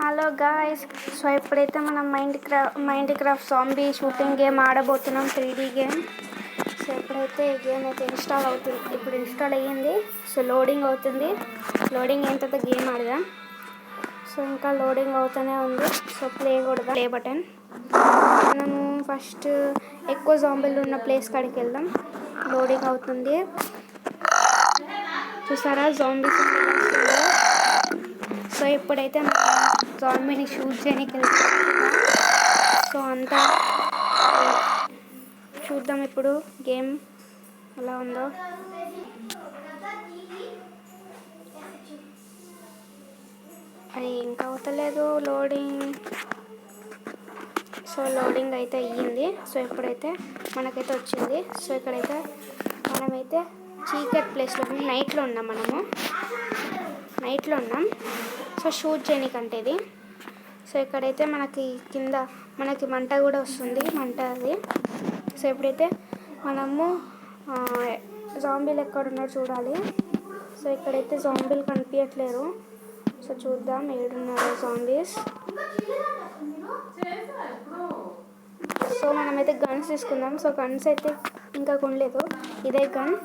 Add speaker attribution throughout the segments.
Speaker 1: Hello guys, so ఇప్పుడైతే మనం Minecraft zombie shooting game ఆడబోతున్నాం, 3D గేమ్. సో ఇప్పుడైతే ఈ గేమ్ అయితే ఇన్స్టాల్ అవుతుంది. ఇప్పుడు ఇన్స్టాల్ అయ్యింది. సో లోడింగ్ అవుతుంది. లోడింగ్ అయిన తర్వాత గేమ్ ఆడదాం. సో ఇంకా లోడింగ్ అవుతూనే ఉంది. So play button. మనము ఫస్ట్ ఎక్కువ జాంబీలు ఉన్న ప్లేస్ కాడికి వెళ్దాం. లోడింగ్ అవుతుంది. చూసారా జాంబీస్? సో ఇప్పుడైతే జాంబీని షూట్ చేయడానికి వెళ్తాం. సో అంతా చూద్దాం ఇప్పుడు గేమ్ ఎలా ఉందో. అది ఇంకా అవుతలేదు లోడింగ్. సో లోడింగ్ అయితే అయ్యింది. సో ఇప్పుడైతే మనకైతే వచ్చింది. సో ఇక్కడైతే మనమైతే చీకట్ ప్లేస్లో నైట్లో ఉన్నాం. నైట్లో ఉన్నాం. సో షూట్ చేయనీకంటే ఇది. సో ఇక్కడైతే మనకి కింద మంట కూడా వస్తుంది. మంట అది. సో ఇప్పుడైతే మనము జాంబీలు ఎక్కడున్నారో చూడాలి. సో ఇక్కడైతే జాంబీలు కనిపించట్లేరు. సో చూద్దాం ఏడున్నారో జాంబీస్. సో మనమైతే గన్స్ తీసుకుందాం. సో గన్స్ అయితే ఇంకా కొనలేదు, ఇదే గన్.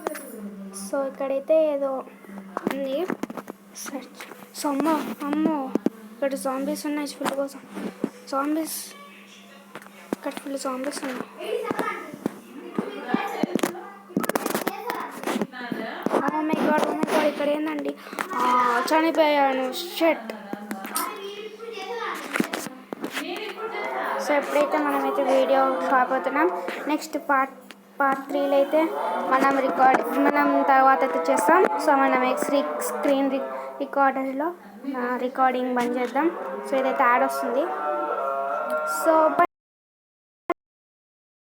Speaker 1: సో ఇక్కడైతే ఏదో ఉంది. సో అమ్మో ఇక్కడ జాంబీస్ ఉన్నాయి. ఫుల్గా జాంబీస్. ఇక్కడ ఫుల్ జాంబీస్ ఉన్నాయి. ఓ మై గాడ్ ఇక్కడ ఏందండి, చనిపోయాను. షట్. సో ఎప్పుడైతే మనమైతే వీడియో అయిపోతున్నాం. నెక్స్ట్ పార్ట్ 3లో అయితే మనం తర్వాత అయితే చేస్తాం. సో మనం స్క్రీన్ రికార్డర్లో రికార్డింగ్ బంద్ చేద్దాం. సో ఇదైతే యాడ్ వస్తుంది. సో